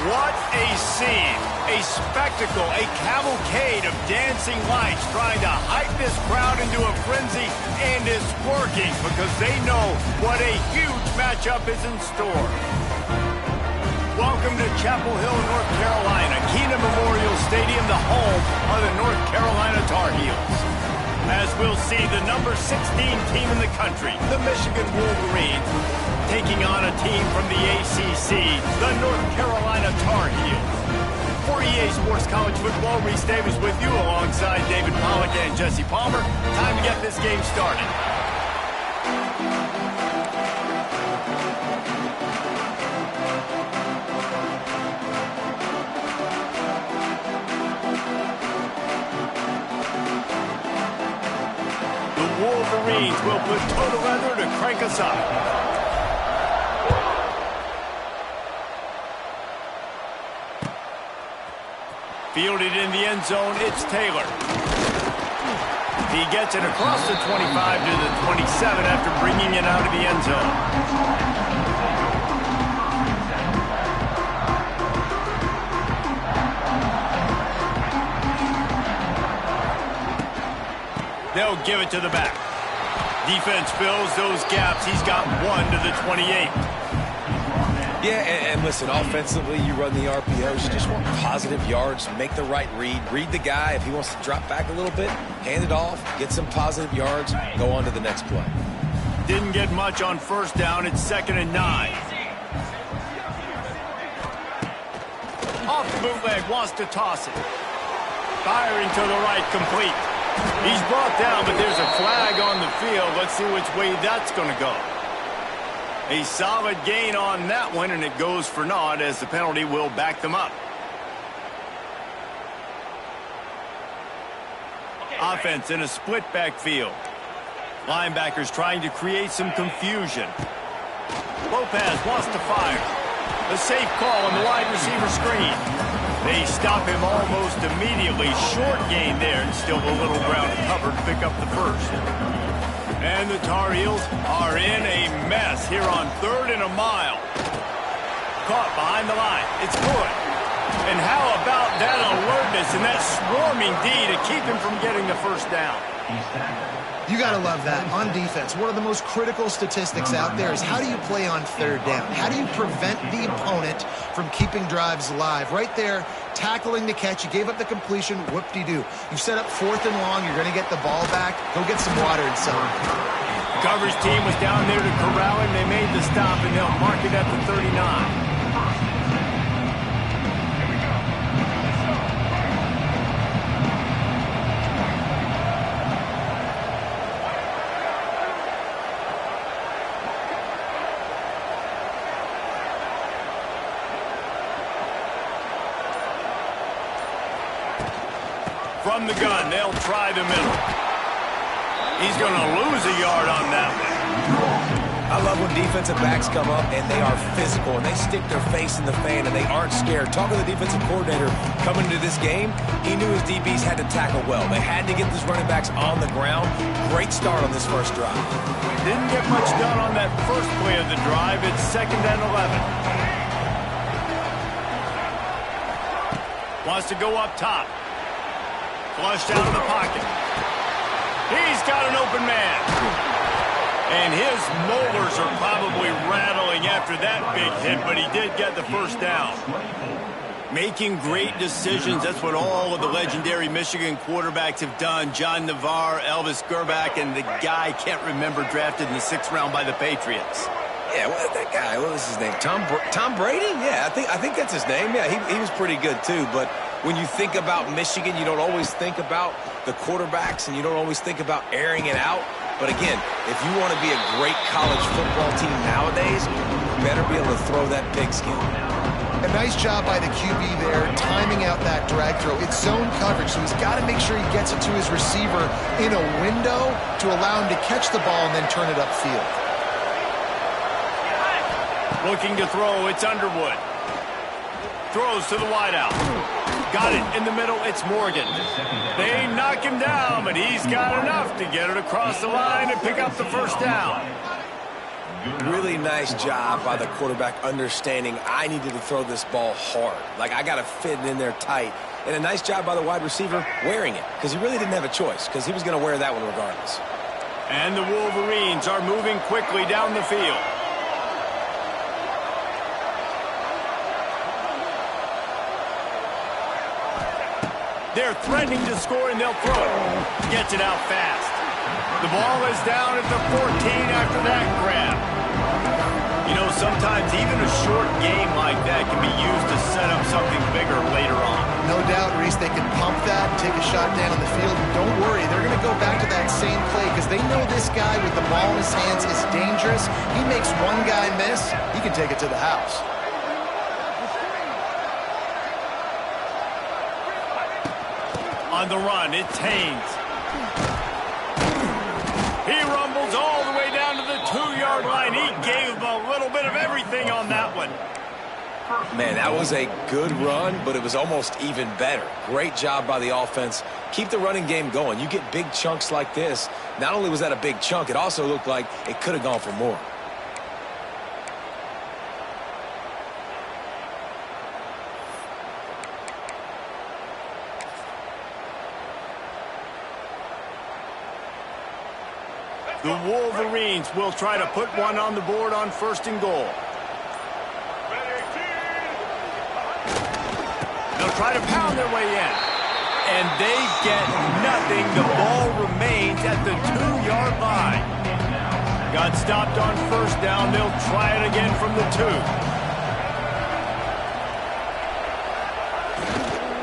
What a scene, a spectacle, a cavalcade of dancing lights trying to hype this crowd into a frenzy, and it's working because they know what a huge matchup is in store. Welcome to Chapel Hill, North Carolina, Kenan Memorial Stadium, the home of the North Carolina Tar Heels. As we'll see, the number 16 team in the country, the Michigan Wolverines, taking on a team from the ACC, the North Carolina Tar Heels. For EA Sports College Football, Reese Davis with you alongside David Pollack and Jesse Palmer. Time to get this game started. Wolverines will put total leather to crank us up. Fielded in the end zone, it's Taylor. He gets it across the 25 to the 27 after bringing it out of the end zone. They'll give it to the back. Defense fills those gaps. He's got 1 to the 28. Yeah, and listen, offensively, you run the RPOs. You just want positive yards, make the right read the guy. If he wants to drop back a little bit, hand it off, get some positive yards, go on to the next play. Didn't get much on first down. It's 2nd and 9. Off the bootleg, wants to toss it. Firing to the right, complete. He's brought down, but there's a flag on the field. Let's see which way that's going to go. A solid gain on that one, and it goes for naught as the penalty will back them up. Offense in a split backfield. Linebackers trying to create some confusion. Lopez wants to fire. A safe call on the wide receiver screen. They stop him almost immediately. Short gain there, and still a little ground to cover to pick up the first. And the Tar Heels are in a mess here on 3rd and a mile. Caught behind the line. It's good. And how about that alertness and that swarming D to keep him from getting the first down? You got to love that. On defense, one of the most critical statistics out there is how do you play on 3rd down? How do you prevent the opponent from keeping drives alive? Right there, tackling the catch. You gave up the completion. Whoop-de-doo. You've set up 4th and long. You're going to get the ball back. Go get some water and some. The coverage team was down there to corral him. They made the stop, and they'll mark it at the 39. From the gun, they'll try the middle. He's going to lose a yard on that one. I love when defensive backs come up and they are physical and they stick their face in the fan and they aren't scared. Talking to the defensive coordinator coming into this game, he knew his DBs had to tackle well. They had to get these running backs on the ground. Great start on this first drive. Didn't get much done on that first play of the drive. It's 2nd and 11. Wants to go up top. Flushed out of the pocket. He's got an open man. And his molars are probably rattling after that big hit, but he did get the first down. Making great decisions. That's what all of the legendary Michigan quarterbacks have done. John Navarre, Elvis Gerbach, and the guy I can't remember drafted in the 6th round by the Patriots. Yeah, that guy, what was his name? Tom Brady? Yeah, I think that's his name. Yeah, he was pretty good too, but when you think about Michigan, you don't always think about the quarterbacks and you don't always think about airing it out. But again, if you want to be a great college football team nowadays, you better be able to throw that pigskin. A nice job by the QB there, timing out that drag throw. It's zone coverage, so he's got to make sure he gets it to his receiver in a window to allow him to catch the ball and then turn it upfield. Looking to throw, it's Underwood. Throws to the wideout. Got it in the middle, it's Morgan. They knock him down, but he's got enough to get it across the line and pick up the first down. Really nice job by the quarterback understanding I needed to throw this ball hard. Like, I got to fit it in there tight. And a nice job by the wide receiver wearing it, because he really didn't have a choice, because he was going to wear that one regardless. And the Wolverines are moving quickly down the field. They're threatening to score, and they'll throw it. Gets it out fast. The ball is down at the 14 after that grab. You know, sometimes even a short game like that can be used to set up something bigger later on. No doubt, Reese, they can pump that and take a shot down the field. And don't worry, they're going to go back to that same play because they know this guy with the ball in his hands is dangerous. He makes one guy miss, he can take it to the house. On the run, it's Haynes. He rumbles all the way down to the 2-yard line. He gave a little bit of everything on that one. Man, that was a good run, but it was almost even better. Great job by the offense. Keep the running game going. You get big chunks like this. Not only was that a big chunk, it also looked like it could have gone for more. The Wolverines will try to put one on the board on 1st and goal. They'll try to pound their way in. And they get nothing. The ball remains at the 2-yard line. Got stopped on 1st down. They'll try it again from the 2.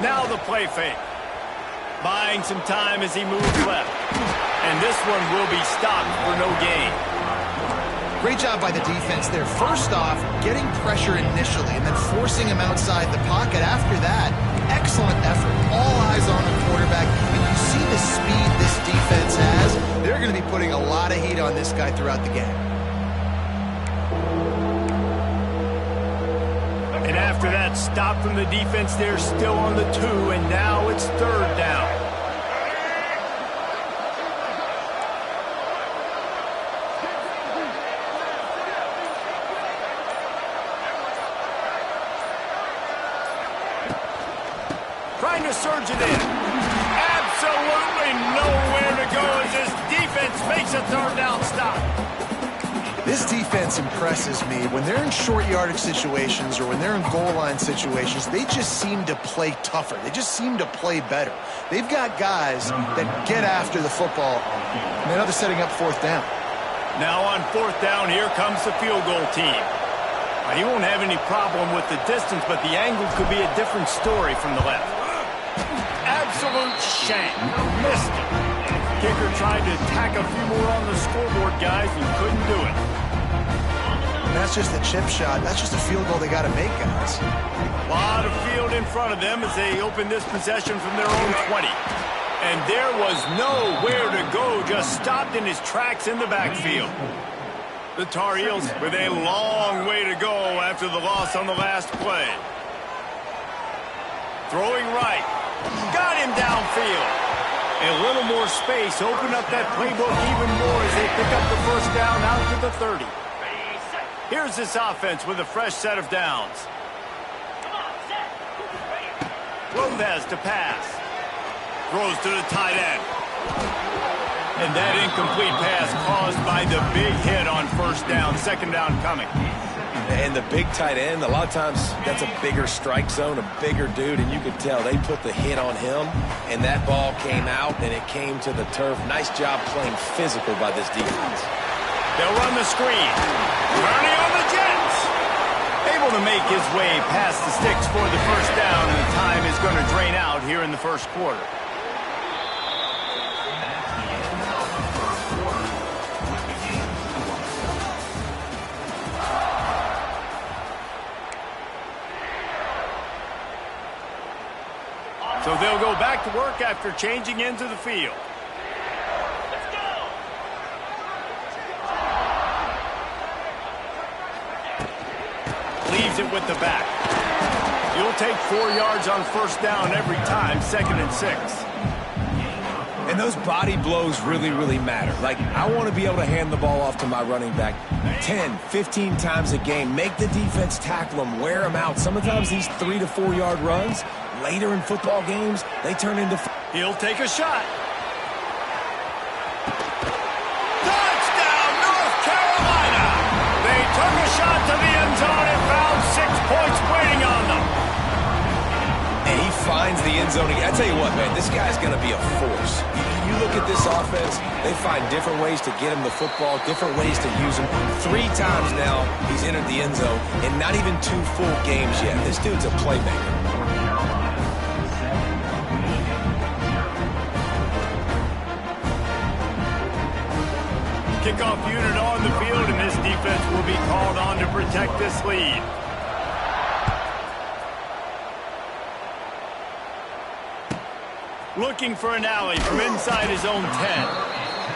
Now the play fake. Buying some time as he moves left. And this one will be stopped for no gain. Great job by the defense there. First off, getting pressure initially and then forcing him outside the pocket. After that, excellent effort. All eyes on the quarterback. And you see the speed this defense has. They're going to be putting a lot of heat on this guy throughout the game. And after that stop from the defense, they're still on the 2, and now it's 3rd down. Trying to surge it in. Absolutely nowhere to go as this defense makes a 3rd down stop. This defense impresses me. When they're in short yardage situations or when they're in goal line situations, they just seem to play tougher. They just seem to play better. They've got guys that get after the football. And now they're setting up 4th down. Now on 4th down, here comes the field goal team. He won't have any problem with the distance, but the angle could be a different story from the left. Absolute shank. Missed it. Kicker tried to tack a few more on the scoreboard, guys, and couldn't do it. And that's just a chip shot. That's just a field goal they got to make, guys. A lot of field in front of them as they open this possession from their own 20. And there was nowhere to go, just stopped in his tracks in the backfield. The Tar Heels with a long way to go after the loss on the last play. Throwing right. Got him downfield. A little more space. Open up that playbook even more as they pick up the 1st down out to the 30. Here's this offense with a fresh set of downs. Lopez to pass. Throws to the tight end. And that incomplete pass caused by the big hit on 1st down. 2nd down coming. And the big tight end, a lot of times that's a bigger strike zone, a bigger dude, and you could tell they put the hit on him, and that ball came out, and it came to the turf. Nice job playing physical by this defense. They'll run the screen. Turning on the Jets. Able to make his way past the sticks for the 1st down, and the time is going to drain out here in the 1st quarter. So they'll go back to work after changing into the field. Let's go. Leaves it with the back. You'll take 4 yards on 1st down every time, 2nd and 6. And those body blows really, really matter. Like, I want to be able to hand the ball off to my running back 10, 15 times a game. Make the defense tackle them, wear them out. Sometimes these 3 to 4 yard runs, later in football games, they turn into... He'll take a shot. Touchdown, North Carolina! They took a shot to the end zone and found 6 points waiting on them. And he finds the end zone again. I tell you what, man, this guy's going to be a force. You look at this offense, they find different ways to get him the football, different ways to use him. 3 times now he's entered the end zone, and not even 2 full games yet. This dude's a playmaker. Kickoff unit on the field, and this defense will be called on to protect this lead. Looking for an alley from inside his own 10.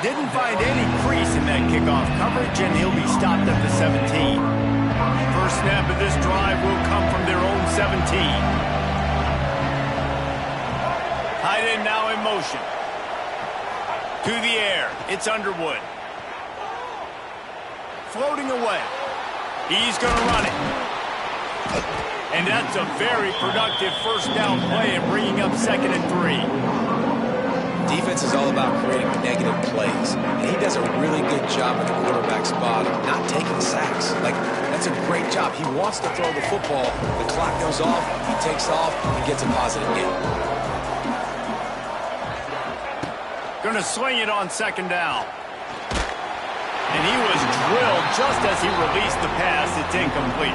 Didn't find any crease in that kickoff coverage, and he'll be stopped at the 17. First snap of this drive will come from their own 17. Tight end now in motion. To the air, it's Underwood. Floating away. He's going to run it. And that's a very productive first down play and bringing up 2nd and 3. Defense is all about creating negative plays. And he does a really good job at the quarterback spot of not taking sacks. Like, that's a great job. He wants to throw the football. The clock goes off. He takes off and gets a positive gain. Going to swing it on 2nd down. And he was drilled just as he released the pass. It's incomplete.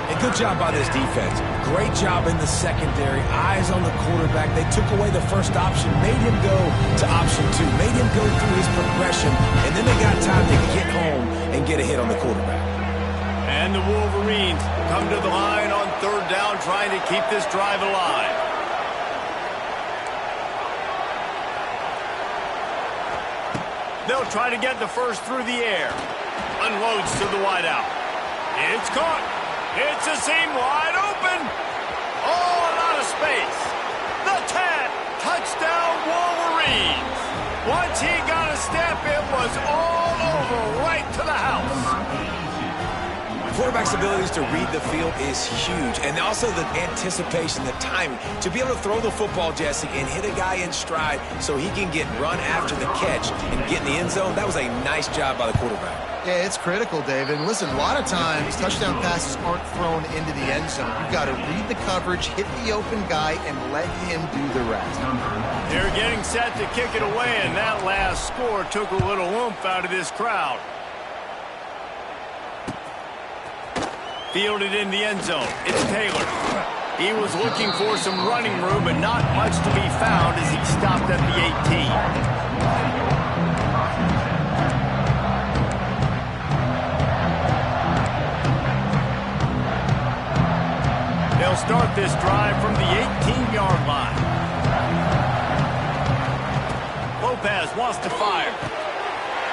And good job by this defense. Great job in the secondary. Eyes on the quarterback. They took away the first option, made him go to option 2, made him go through his progression, and then they got time to get home and get a hit on the quarterback. And the Wolverines come to the line on 3rd down, trying to keep this drive alive. They'll try to get the first through the air. Unloads to the wideout. It's caught. It's a seam wide open. Oh, a lot of space. The 10. Touchdown Wolverines. Once he got a step, it was all over right to the house. Quarterback's abilities to read the field is huge, and also the anticipation, the timing. To be able to throw the football, Jesse, and hit a guy in stride so he can get run after the catch and get in the end zone, that was a nice job by the quarterback. Yeah, it's critical, David. And listen, a lot of times, touchdown passes aren't thrown into the end zone. You've got to read the coverage, hit the open guy, and let him do the rest. They're getting set to kick it away, and that last score took a little oomph out of this crowd. Fielded in the end zone. It's Taylor. He was looking for some running room, but not much to be found as he stopped at the 18. They'll start this drive from the 18-yard line. Lopez wants to fire.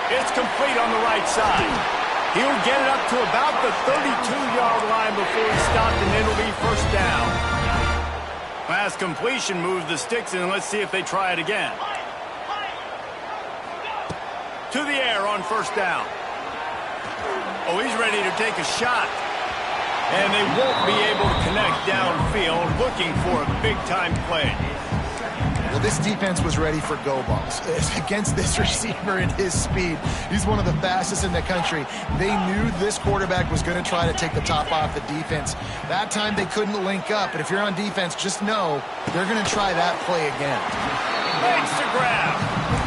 It's complete on the right side. He'll get it up to about the 32-yard line before he's stopped, and it'll be first down. Pass completion moved the sticks, and let's see if they try it again. To the air on first down. Oh, he's ready to take a shot. And they won't be able to connect downfield, looking for a big-time play. Well, this defense was ready for go balls. Against this receiver and his speed, he's one of the fastest in the country. They knew this quarterback was going to try to take the top off the defense. That time they couldn't link up, but if you're on defense, just know they're going to try that play again. Makes the grab.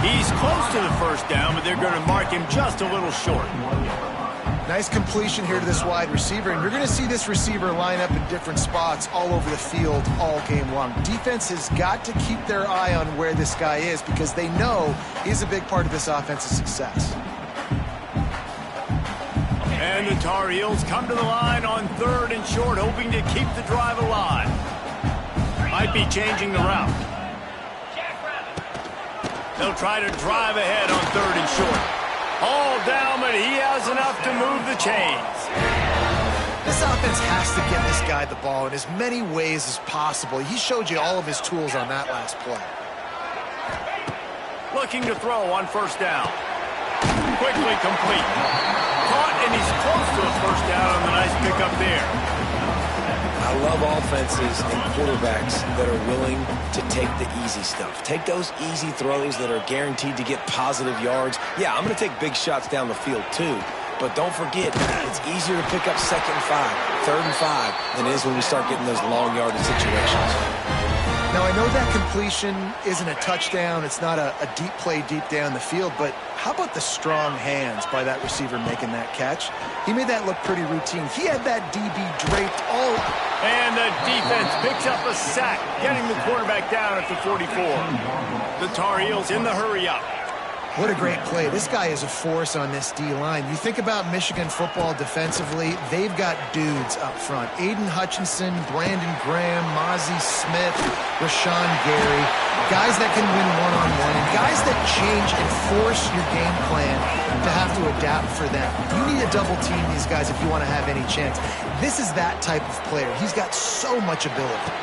He's close to the first down, but they're going to mark him just a little short. Nice completion here to this wide receiver, and you're going to see this receiver line up in different spots all over the field all game long. Defense has got to keep their eye on where this guy is because they know he's a big part of this offense's success. And the Tar Heels come to the line on 3rd and short, hoping to keep the drive alive. Might be changing the route. They'll try to drive ahead on 3rd and short. All down, but he has enough to move the chains. This offense has to get this guy the ball in as many ways as possible. He showed you all of his tools on that last play. Looking to throw on first down. Quickly complete. Caught, and he's close to a first down on the nice pickup there. I love offenses and quarterbacks that are willing to take the easy stuff. Take those easy throws that are guaranteed to get positive yards. Yeah, I'm going to take big shots down the field too. But don't forget, it's easier to pick up 2nd and 5, 3rd and 5 than it is when we start getting those long yardage situations. Now, I know that completion isn't a touchdown. It's not a deep play deep down the field. But how about the strong hands by that receiver making that catch? He made that look pretty routine. He had that DB draped all up. And the defense picks up a sack, getting the quarterback down at the 44. The Tar Heels in the hurry-up. What a great play. This guy is a force on this D-line. You think about Michigan football defensively, they've got dudes up front. Aiden Hutchinson, Brandon Graham, Mozzie Smith, Rashawn Gary. Guys that can win one-on-one and guys that change and force your game plan to have to adapt for them. You need to double team these guys if you want to have any chance. This is that type of player. He's got so much ability.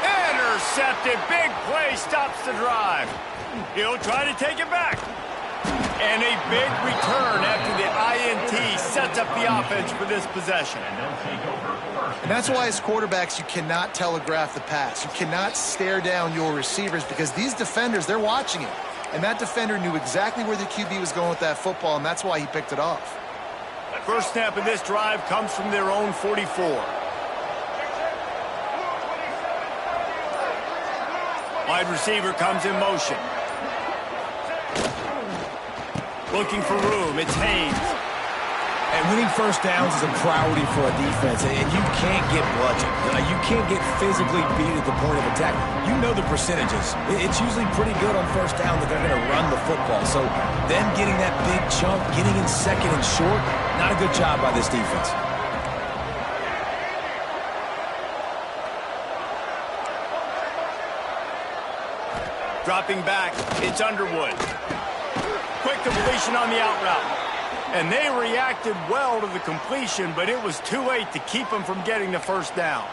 Intercepted. Big play stops the drive. He'll try to take it back. And a big return after the INT sets up the offense for this possession. And that's why as quarterbacks, you cannot telegraph the pass. You cannot stare down your receivers because these defenders, they're watching it. And that defender knew exactly where the QB was going with that football, and that's why he picked it off. First snap of this drive comes from their own 44. Wide receiver comes in motion. Looking for room, it's Haynes. And winning first downs is a priority for a defense, and you can't get bludgeoned. You can't get physically beat at the point of attack. You know the percentages. It's usually pretty good on first down that they're going to run the football. So them getting that big chunk, getting in 2nd and short, not a good job by this defense. Dropping back, it's Underwood. Quick completion on the out route. And they reacted well to the completion, but it was too late to keep them from getting the first down.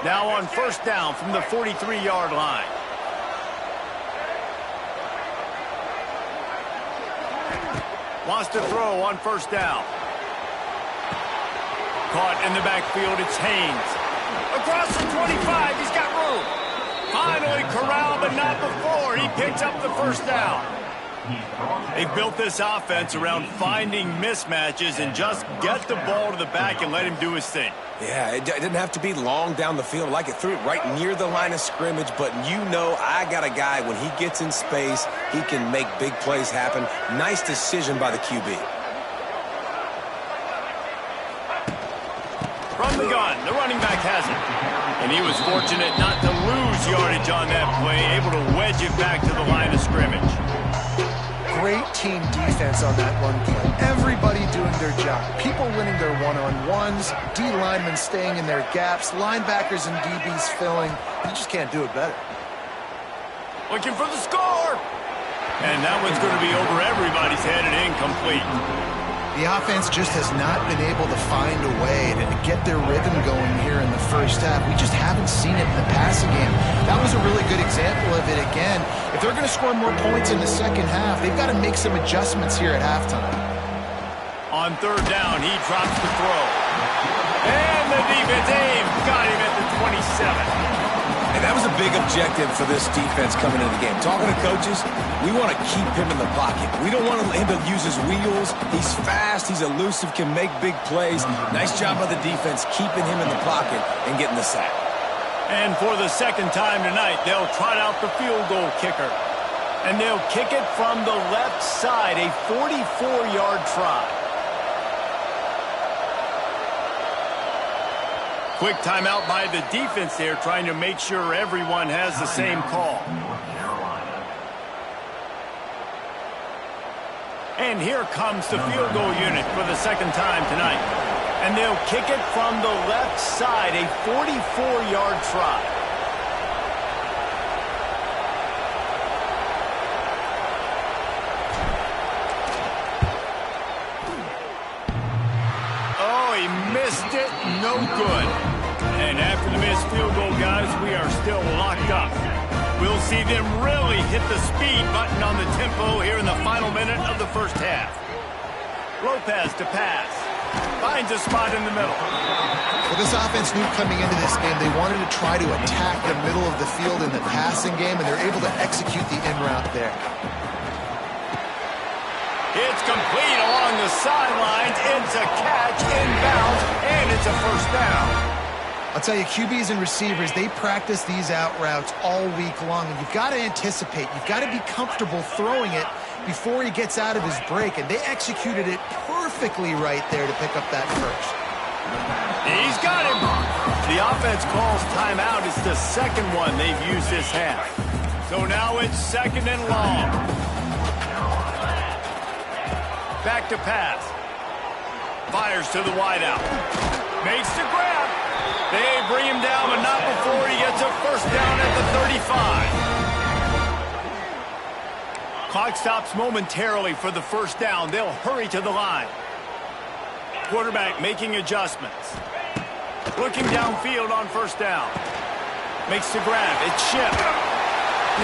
Now on first down from the 43-yard line. Wants to throw on first down. Caught in the backfield, it's Haynes. Across the 25, he's got room. Finally corralled, but not before. He picks up the first down. They built this offense around finding mismatches and just get the ball to the back and let him do his thing. Yeah, it didn't have to be long down the field. Like it threw it right near the line of scrimmage, but you know I got a guy, when he gets in space, he can make big plays happen. Nice decision by the QB. From the gun, the running back has it. And he was fortunate not to lose yardage on that play, able to wedge it back to the line of scrimmage. Great team defense on that run play. Everybody doing their job. People winning their one-on-ones, D linemen staying in their gaps, linebackers and DBs filling. You just can't do it better. Looking for the score. And that one's going to be over everybody's head and incomplete. The offense just has not been able to find a way to get their rhythm going here in the first half. We just haven't seen it in the passing game. That was a really good example of it again. If they're going to score more points in the second half, they've got to make some adjustments here at halftime. On third down, he drops the throw. And the defense aims, got him at the 27. And that was a big objective for this defense coming into the game. Talking to coaches, we want to keep him in the pocket. We don't want him to use his wheels. He's fast, he's elusive, can make big plays. Nice job by the defense keeping him in the pocket and getting the sack. And for the second time tonight, they'll trot out the field goal kicker. And they'll kick it from the left side, a 44-yard try. Quick timeout by the defense there, trying to make sure everyone has the same call. And here comes the field goal unit for the second time tonight. And they'll kick it from the left side, a 44-yard try. he missed it. No good. And after the missed field goal, guys, we are still locked up. We'll see them really hit the speed button on the tempo here in the final minute of the first half. Lopez to pass. Finds a spot in the middle. Well, this offense knew coming into this game they wanted to try to attack the middle of the field in the passing game, and they're able to execute the in route there. It's complete along the sidelines. It's a catch inbounds, and it's a first down. I'll tell you, QBs and receivers, they practice these out routes all week long, and you've got to anticipate. You've got to be comfortable throwing it before he gets out of his break, and they executed it perfectly right there to pick up that first. He's got him. The offense calls timeout. It's the second one they've used this half. So now it's second and long. Back to pass. Fires to the wideout. Makes the grab. They bring him down, but not before he gets a first down at the 35. Clock stops momentarily for the first down. They'll hurry to the line. Quarterback making adjustments. Looking downfield on first down. Makes the grab. It's shipped.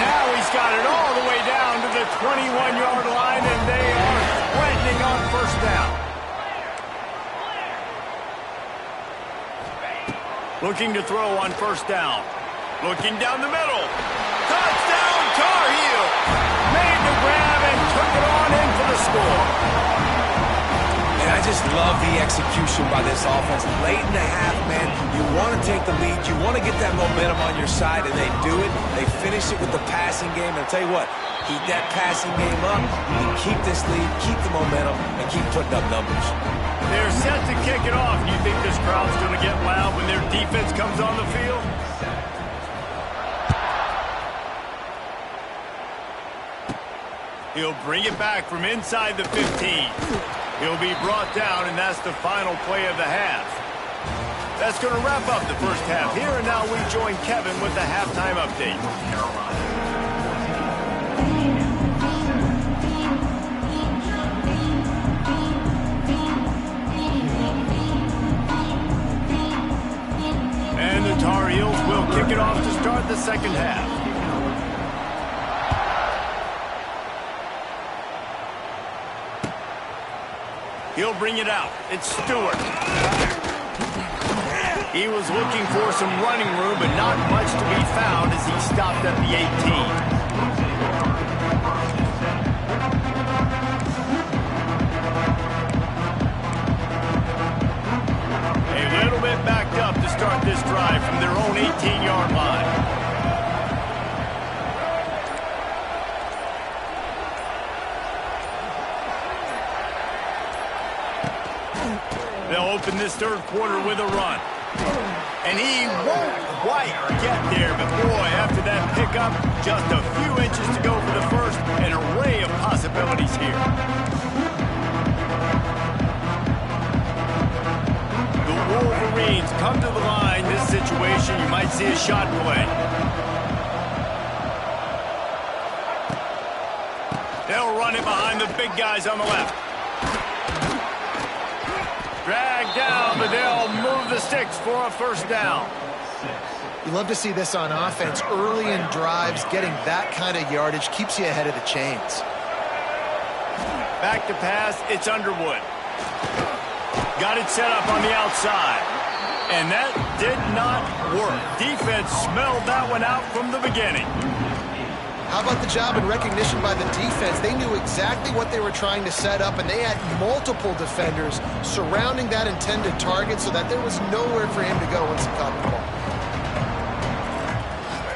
Now he's got it all the way down to the 21-yard line, and they are threatening on first down. Looking to throw on first down. Looking down the middle. Touchdown, Tar Heel. Made the grab and took it on in for the score. And I just love the execution by this offense. Late in the half, man, you want to take the lead. You want to get that momentum on your side, and they do it. They finish it with the passing game. And I'll tell you what, keep that passing game up. You keep this lead, keep the momentum, and keep putting up numbers. They're set to kick it off. You think this crowd's going to get loud when their defense comes on the field? He'll bring it back from inside the 15. He'll be brought down, and that's the final play of the half. That's going to wrap up the first half here, and now we join Kevin with the halftime update. And the Tar Heels will kick it off to start the second half. He'll bring it out. It's Stewart. He was looking for some running room, but not much to be found as he stopped at the 18. A little bit backed up to start this drive from their own 18-yard line. They'll open this third quarter with a run. And he won't quite get there, but boy, after that pickup, just a few inches to go for the first. An array of possibilities here. The Wolverines come to the line. This situation, you might see a shot play. They'll run it behind the big guys on the left. Dragged down, but they'll move the sticks for a first down. You love to see this on offense. Early in drives, getting that kind of yardage keeps you ahead of the chains. Back to pass, it's Underwood. Got it set up on the outside. And that did not work. Defense smelled that one out from the beginning. How about the job and recognition by the defense? They knew exactly what they were trying to set up, and they had multiple defenders surrounding that intended target so that there was nowhere for him to go once he caught the ball.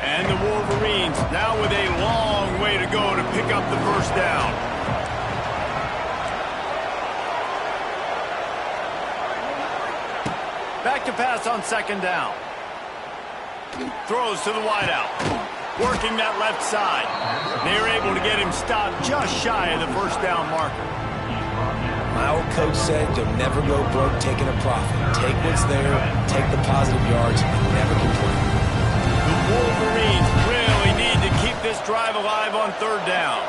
And the Wolverines now with a long way to go to pick up the first down. Back to pass on second down. Throws to the wideout. Working that left side. They were able to get him stopped just shy of the first down marker. My old coach said you'll never go broke taking a profit. Take what's there, take the positive yards, and never complain. The Wolverines really need to keep this drive alive on third down.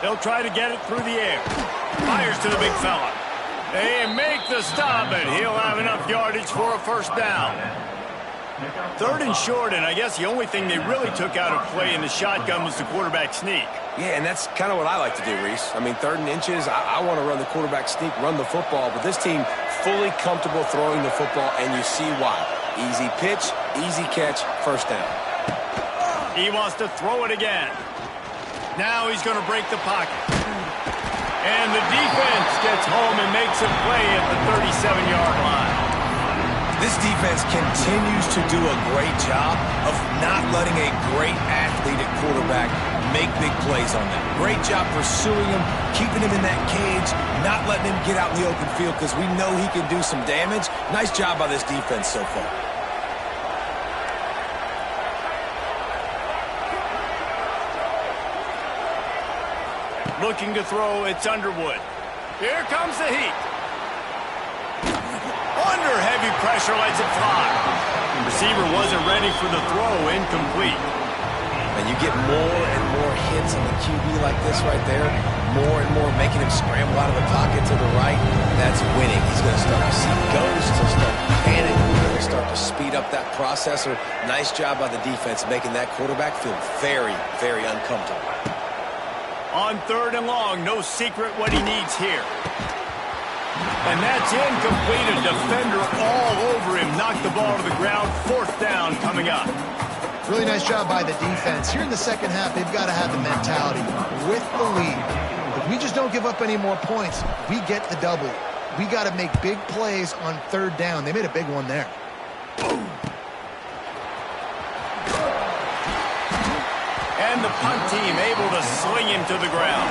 They'll try to get it through the air. Fires to the big fella. They make the stop, and he'll have enough yardage for a first down. 3rd and short, and I guess the only thing they really took out of play in the shotgun was the quarterback sneak. Yeah, and that's kind of what I like to do, Reese. I mean, 3rd and inches, I want to run the quarterback sneak, run the football, but this team fully comfortable throwing the football, and you see why. Easy pitch, easy catch, first down. He wants to throw it again. Now he's going to break the pocket. And the defense gets home and makes a play at the 37-yard line. This defense continues to do a great job of not letting a great athlete at quarterback make big plays on them. Great job pursuing him, keeping him in that cage, not letting him get out in the open field because we know he can do some damage. Nice job by this defense so far. Looking to throw, it's Underwood. Here comes the heat. Under heavy pressure, lets it fly. The receiver wasn't ready for the throw, incomplete. And you get more and more hits on the QB like this right there, more and more making him scramble out of the pocket to the right. That's winning. He's going to start to see ghosts. He'll start to panic. He's going to start to speed up that processor. Nice job by the defense making that quarterback feel very, very uncomfortable. On 3rd and long, no secret what he needs here. And that's incomplete. A defender all over him. Knocked the ball to the ground. 4th down coming up. Really nice job by the defense. Here in the second half, they've got to have the mentality with the lead. If we just don't give up any more points, we get the double. We got to make big plays on 3rd down. They made a big one there. And the punt team able to sling him to the ground.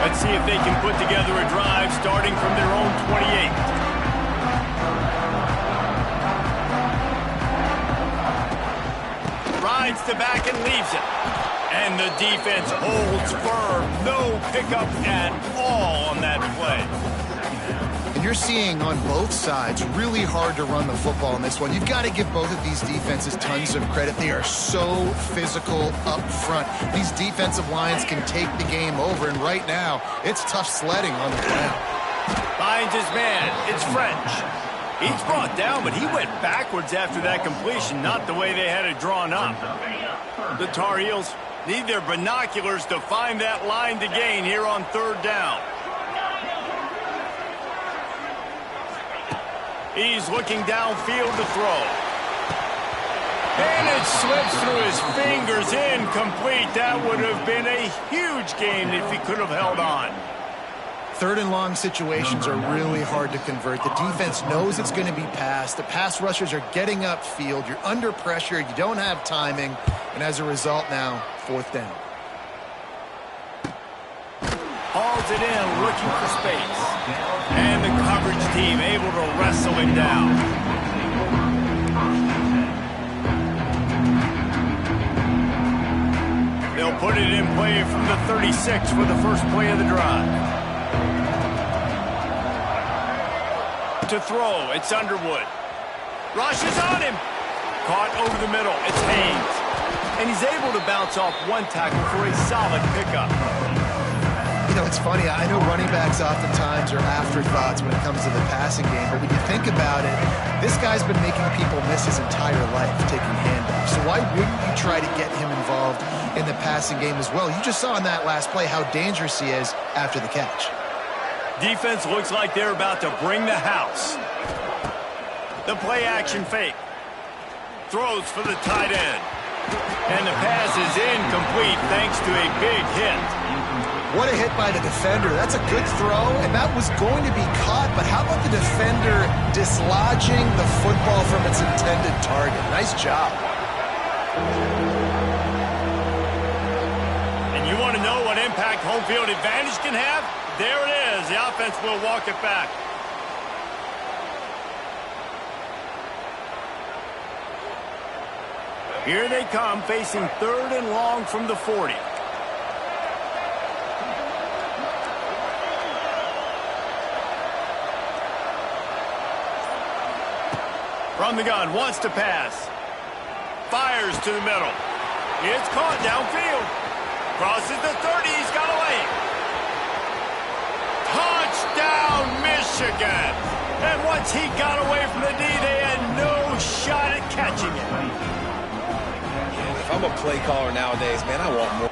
Let's see if they can put together a drive starting from their own 28. Rides the back and leaves it. And the defense holds firm. No pickup at all on that play. And you're seeing on both sides really hard to run the football in this one. You've got to give both of these defenses tons of credit. They are so physical up front. These defensive lines can take the game over, and right now, it's tough sledding on the ground. Finds his man. It's French. He's brought down, but he went backwards after that completion, not the way they had it drawn up. The Tar Heels need their binoculars to find that line to gain here on 3rd down. He's looking downfield to throw. And it slips through his fingers, incomplete. That would have been a huge gain if he could have held on. 3rd and long situations are really hard to convert. The defense knows it's going to be passed. The pass rushers are getting upfield. You're under pressure. You don't have timing. And as a result now, 4th down. Hauls it in, looking for space. And the coverage team able to wrestle him down. They'll put it in play from the 36 for the first play of the drive. To throw, it's Underwood. Rushes on him. Caught over the middle, it's Haynes. And he's able to bounce off one tackle for a solid pickup. You know, it's funny. I know running backs oftentimes are afterthoughts when it comes to the passing game, but when you think about it, this guy's been making people miss his entire life taking handoffs. So why wouldn't you try to get him involved in the passing game as well? You just saw in that last play how dangerous he is after the catch. Defense looks like they're about to bring the house. The play action fake. Throws for the tight end. And the pass is incomplete thanks to a big hit. What a hit by the defender. That's a good throw, and that was going to be caught, but how about the defender dislodging the football from its intended target? Nice job. And you want to know what impact home field advantage can have? There it is. The offense will walk it back. Here they come, facing 3rd and long from the 40. From the gun, wants to pass. fires to the middle. It's caught downfield. Crosses the 30. He's got a lane. Touchdown, Michigan. And once he got away from the D, they had no shot at catching it. If I'm a play caller nowadays, man, I want more.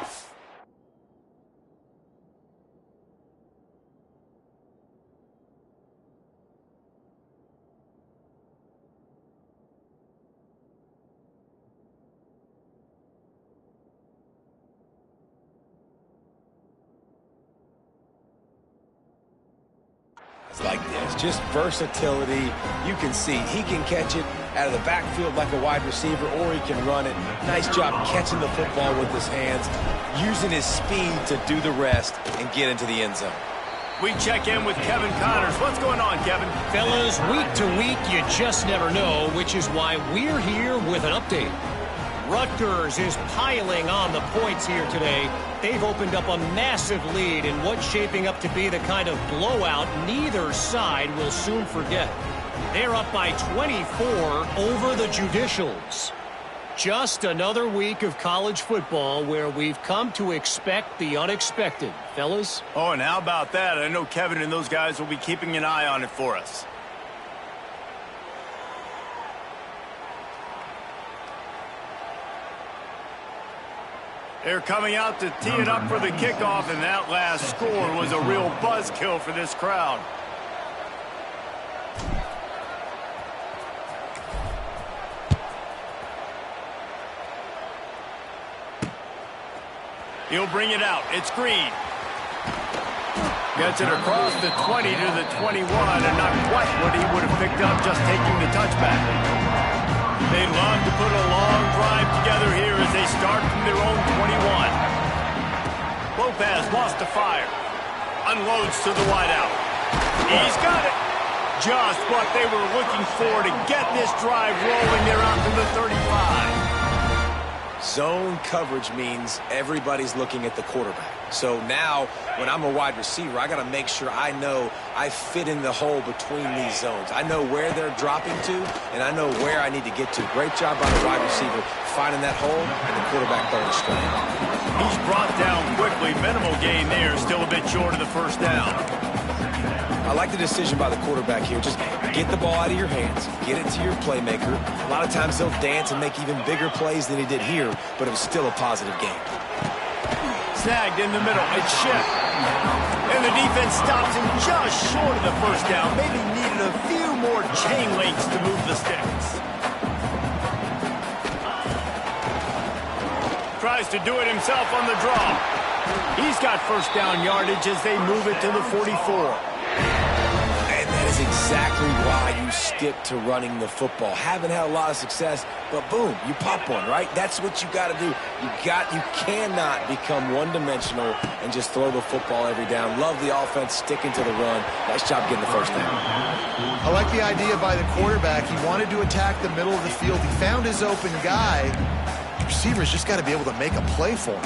Like this, just versatility. You can see he can catch it out of the backfield like a wide receiver, or he can run it. Nice job catching the football with his hands, using his speed to do the rest and get into the end zone. We check in with Kevin Connors. What's going on, Kevin? Fellas, week to week, you just never know, which is why we're here with an update. Rutgers is piling on the points here today. They've opened up a massive lead in what's shaping up to be the kind of blowout neither side will soon forget. They're up by 24 over the Judicials. Just another week of college football where we've come to expect the unexpected, fellas. Oh, and how about that? I know Kevin and those guys will be keeping an eye on it for us. They're coming out to tee it up for the kickoff, and that last score was a real buzzkill for this crowd. He'll bring it out. It's Green. Gets it across the 20 to the 21, and not quite what he would have picked up just taking the touchback. They love to put a long drive together here as they start from their own 21. Lopez wants to fire. Unloads to the wideout. He's got it. Just what they were looking for to get this drive rolling. They're out to the 35. Zone coverage means everybody's looking at the quarterback. So now, when I'm a wide receiver, I got to make sure I know I fit in the hole between these zones. I know where they're dropping to, and I know where I need to get to. Great job by the wide receiver finding that hole, and the quarterback throwing straight. He's brought down quickly. Minimal gain there. Still a bit short of the first down. I like the decision by the quarterback here. Just get the ball out of your hands. Get it to your playmaker. A lot of times he'll dance and make even bigger plays than he did here, but it was still a positive game. Snagged in the middle. It's Shipp. And the defense stops him just short of the first down. Maybe needed a few more chain links to move the sticks. Tries to do it himself on the draw. He's got first down yardage as they move it to the 44. And that is exactly why you stick to running the football. Haven't had a lot of success, but boom, you pop one, right? That's what you got to do. You cannot become one-dimensional and just throw the football every down. Love the offense sticking to the run. Nice job getting the first down. I like the idea by the quarterback. He wanted to attack the middle of the field. He found his open guy. The receiver's just got to be able to make a play for him.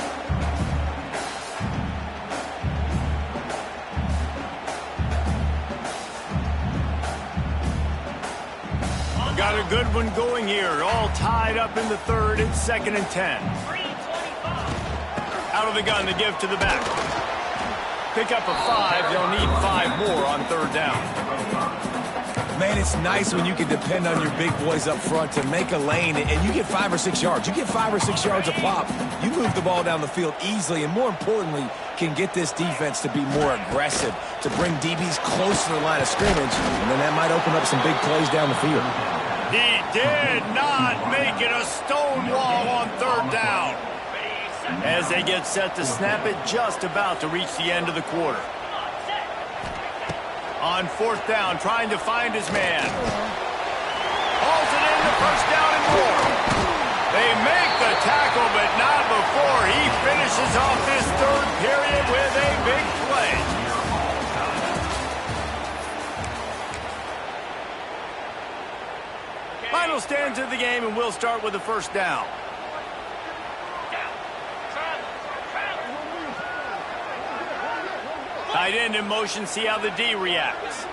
Got a good one going here. All tied up in the third. It's 2nd and 10. Out of the gun to give to the back. Pick up a 5. They'll need 5 more on third down. Man, it's nice when you can depend on your big boys up front to make a lane, and you get 5 or 6 yards. You get 5 or 6 yards a pop. You move the ball down the field easily, and more importantly, can get this defense to be more aggressive, to bring DBs close to the line of scrimmage, and then that might open up some big plays down the field. He did not make it a stone wall on third down. As they get set to snap it, just about to reach the end of the quarter. On fourth down, trying to find his man. Hauls it in the first down and more. They make the tackle, but not before he finishes off this third period with a big play. Final stands of the game, and we'll start with the first down. Tight end in motion, see how the D reacts.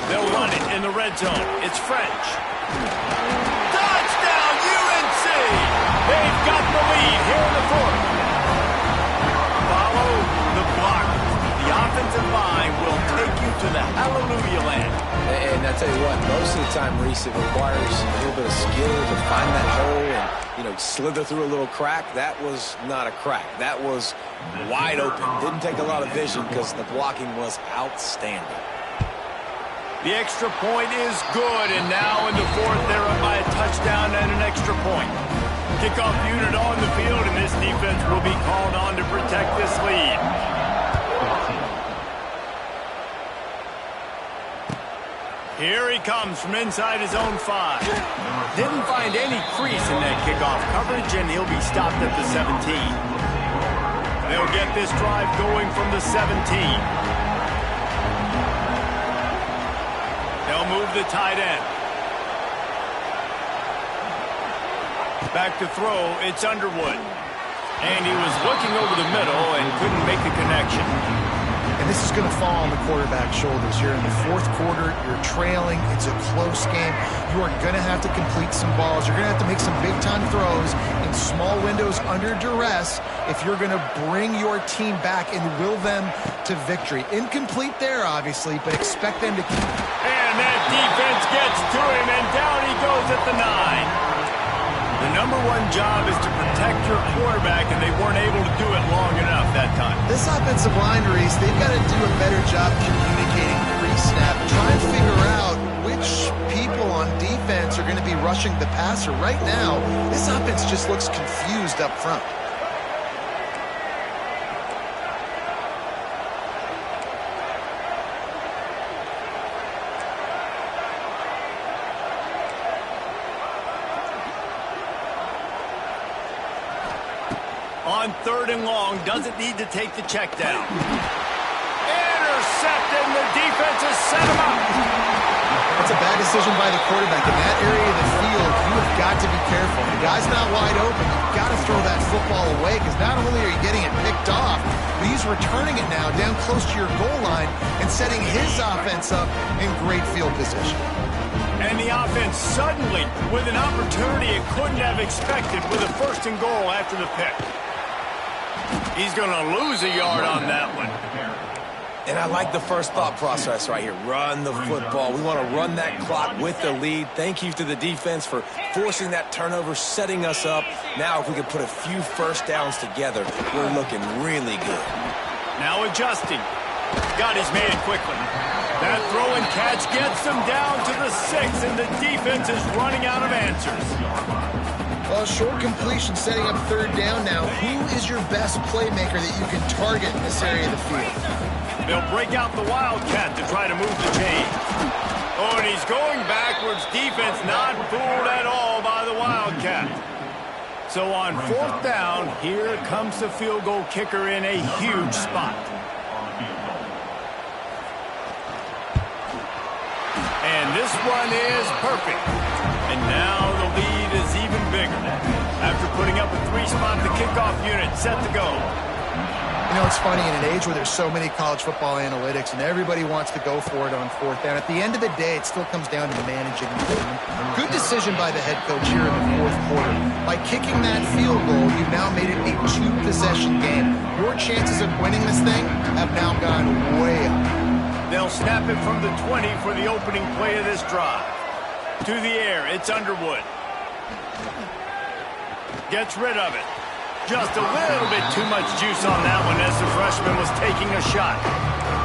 They'll run it in the red zone. It's French. to the hallelujah land. And I tell you what, most of the time, Reese, it requires a little bit of skill to find that hole and, slither through a little crack. That was not a crack. That was wide open. Didn't take a lot of vision because the blocking was outstanding. The extra point is good, and now in the fourth, they're up by a touchdown and an extra point. Kickoff unit on the field, and this defense will be called on to protect this lead. Here he comes from inside his own 5. Didn't find any crease in that kickoff coverage, and he'll be stopped at the 17. They'll get this drive going from the 17. They'll move the tight end. Back to throw, it's Underwood. And he was looking over the middle and couldn't make the connection. And this is going to fall on the quarterback's shoulders. You're in the fourth quarter. You're trailing. It's a close game. You are going to have to complete some balls. You're going to have to make some big-time throws in small windows under duress if you're going to bring your team back and will them to victory. Incomplete there, obviously, but expect them to keep. And that defense gets to him, and down he goes at the 9. The number one job is to protect your quarterback, and they weren't able to do it long enough that time. This offensive line, Reese, they've got to do a better job communicating pre-snap. Try and figure out which people on defense are going to be rushing the passer. Right now, this offense just looks confused up front. On 3rd and long, doesn't need to take the check down. Intercepted, and the defense has set him up. That's a bad decision by the quarterback. In that area of the field, you have got to be careful. The guy's not wide open. You've got to throw that football away because not only are you getting it picked off, but he's returning it now down close to your goal line and setting his offense up in great field position. And the offense suddenly, with an opportunity it couldn't have expected, with a 1st and goal after the pick. He's going to lose a yard on that one. And I like the first thought process right here. Run the football. We want to run that clock with the lead. Thank you to the defense for forcing that turnover, setting us up. Now if we can put a few first downs together, we're looking really good. Now adjusting. Got his man quickly. That throw and catch gets them down to the 6, and the defense is running out of answers. Well, short completion setting up 3rd down now. Who is your best playmaker that you can target in this area of the field? They'll break out the Wildcat to try to move the chain. Oh, and he's going backwards. Defense not fooled at all by the Wildcat. So on 4th down, here comes the field goal kicker in a huge spot. And this one is perfect. And now the lead is even bigger. After putting up a 3-spot, the kickoff unit set to go. You know, it's funny, in an age where there's so many college football analytics and everybody wants to go for it on 4th down, at the end of the day, it still comes down to managing the game. Good decision by the head coach here in the 4th quarter. By kicking that field goal, you've now made it a 2-possession game. Your chances of winning this thing have now gone way up. They'll snap it from the 20 for the opening play of this drive. To the air, it's Underwood. Gets rid of it. Just a little bit too much juice on that one as the freshman was taking a shot.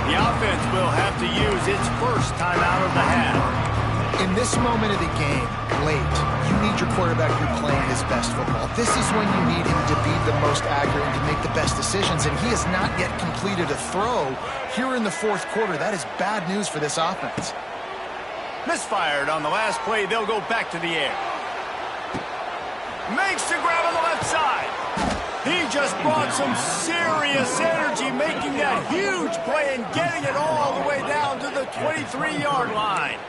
The offense will have to use its first timeout of the half. In this moment of the game, late, you need your quarterback to be playing his best football. This is when you need him to be the most accurate and to make the best decisions, and he has not yet completed a throw here in the 4th quarter. That is bad news for this offense. Misfired on the last play. They'll go back to the air. Makes the grab on the left side. He just brought some serious energy, making that huge play and getting it all the way down to the 23-yard line.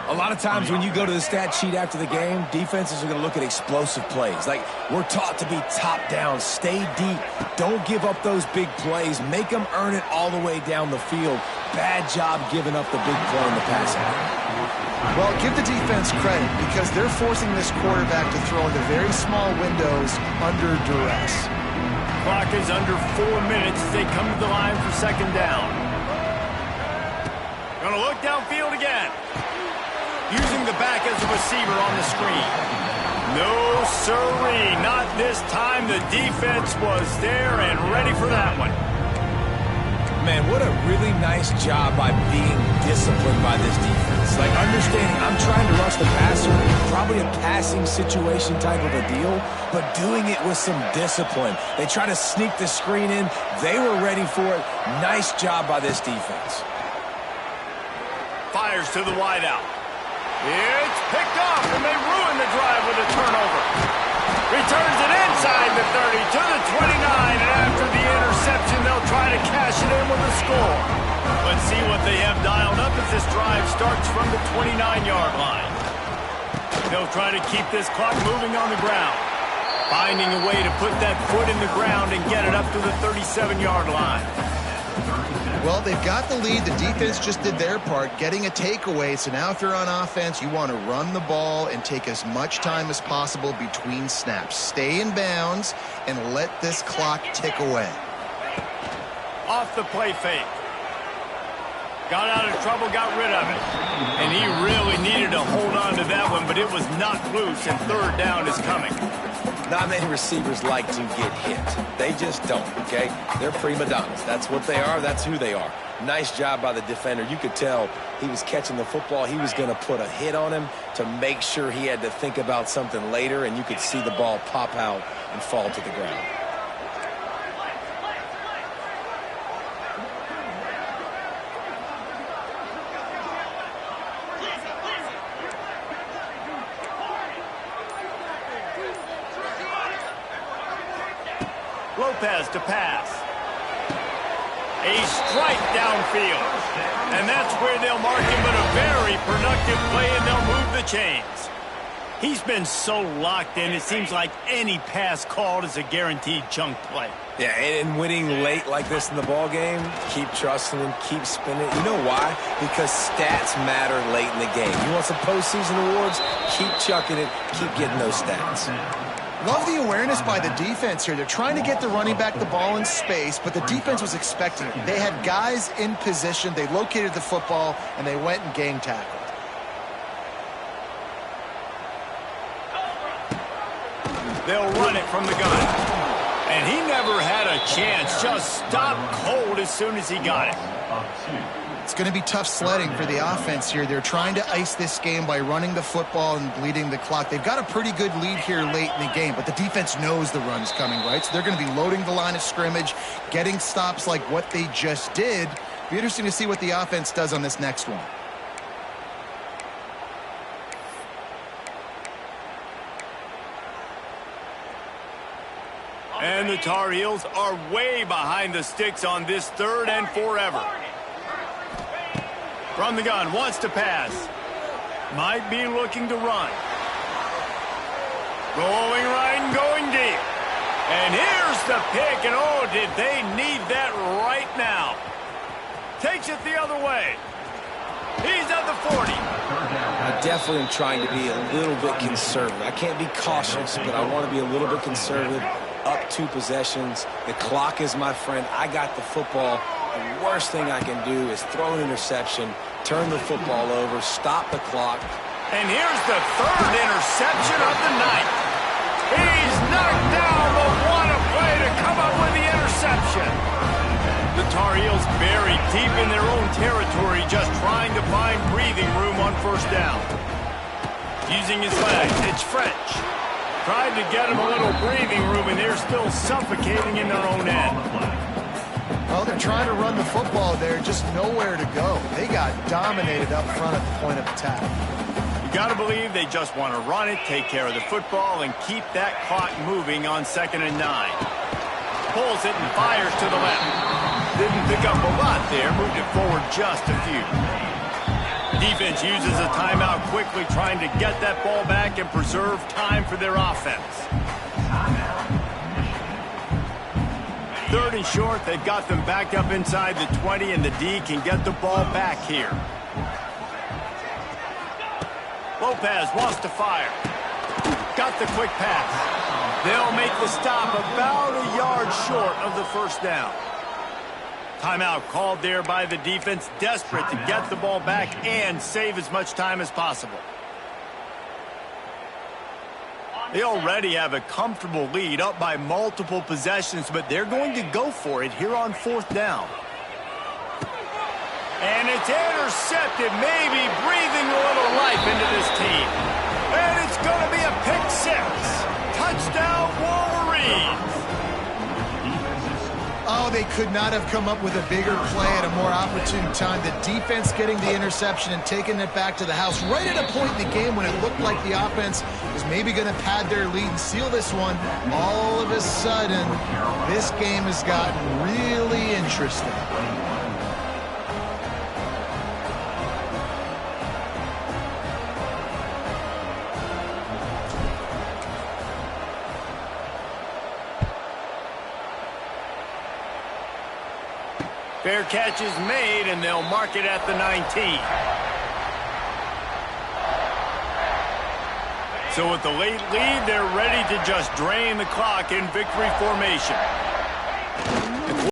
A lot of times when you go to the stat sheet after the game, defenses are going to look at explosive plays. Like, we're taught to be top down, stay deep, don't give up those big plays, make them earn it all the way down the field. Bad job giving up the big play in the passing game. Well, give the defense credit because they're forcing this quarterback to throw into very small windows under duress. Clock is under 4 minutes as they come to the line for 2nd down. Gonna look downfield again. Using the back as a receiver on the screen. No siree, not this time. The defense was there and ready for that one. Man, what a really nice job by being disciplined by this defense. Like, understanding I'm trying to rush the passer, probably a passing situation type of a deal, but doing it with some discipline. They try to sneak the screen in. They were ready for it. Nice job by this defense. Fires to the wideout. It's picked off, and they ruin the drive with a turnover. Returns it inside the 30 to the 29, and after the interception, they'll try to cash it in with a score. Let's see what they have dialed up as this drive starts from the 29-yard line. They'll try to keep this clock moving on the ground, finding a way to put that foot in the ground and get it up to the 37-yard line. Well, they've got the lead. The defense just did their part, getting a takeaway. So now if you're on offense, you want to run the ball and take as much time as possible between snaps. Stay in bounds and let this clock tick away. Off the play fake. Got out of trouble, got rid of it. And he really needed to hold on to that one, but it was knocked loose, and third down is coming. Not many receivers like to get hit. They just don't, okay? They're prima donnas. That's what they are. That's who they are. Nice job by the defender. You could tell he was catching the football. He was going to put a hit on him to make sure he had to think about something later, and you could see the ball pop out and fall to the ground. Lopez to pass. A strike downfield. And that's where they'll mark him, but a very productive play, and they'll move the chains. He's been so locked in, it seems like any pass called is a guaranteed chunk play. Yeah, and winning late like this in the ball game, keep trusting him, keep spinning. You know why? Because stats matter late in the game. You want some postseason awards? Keep chucking it, keep getting those stats. Love the awareness by the defense here. They're trying to get the running back the ball in space, but the defense was expecting it. They had guys in position. They located the football, and they went and gang tackled. They'll run it from the gun. And he never had a chance. Just stopped cold as soon as he got it. It's going to be tough sledding for the offense here. They're trying to ice this game by running the football and bleeding the clock. They've got a pretty good lead here late in the game, but the defense knows the run's coming, right? So they're going to be loading the line of scrimmage, getting stops like what they just did. Be interesting to see what the offense does on this next one. And the Tar Heels are way behind the sticks on this third and forever. From the gun, wants to pass. Might be looking to run. Going right and going deep. And here's the pick, and oh, did they need that right now. Takes it the other way. He's at the 40. I definitely am trying to be a little bit conservative. I can't be cautious, but I want to be a little bit conservative. Up 2 possessions. The clock is my friend. I got the football. The worst thing I can do is throw an interception, turn the football over, stop the clock. And here's the third interception of the night. He's knocked down, but what a play to come up with the interception. The Tar Heels buried deep in their own territory, just trying to find breathing room on first down. Using his legs, it's French. Tried to get him a little breathing room, and they're still suffocating in their own end. Well, they're trying to run the football there, just nowhere to go. They got dominated up front at the point of attack. You got to believe they just want to run it, take care of the football, and keep that clock moving on 2nd and 9. Pulls it and fires to the left. Didn't pick up a lot there, moved it forward just a few. Defense uses a timeout quickly, trying to get that ball back and preserve time for their offense. 3rd and short, they've got them back up inside the 20, and the D can get the ball back here. Lopez wants to fire. Got the quick pass. They'll make the stop about a yard short of the first down. Timeout called there by the defense, desperate to get the ball back and save as much time as possible. They already have a comfortable lead, up by multiple possessions, but they're going to go for it here on 4th down. And it's intercepted, maybe breathing a little life into this team. And it's going to be a pick 6. Touchdown, Wolverines. Oh, they could not have come up with a bigger play at a more opportune time. The defense getting the interception and taking it back to the house right at a point in the game when it looked like the offense was maybe going to pad their lead and seal this one. All of a sudden, this game has gotten really interesting. Fair catch is made, and they'll mark it at the 19. So with the late lead, they're ready to just drain the clock in victory formation.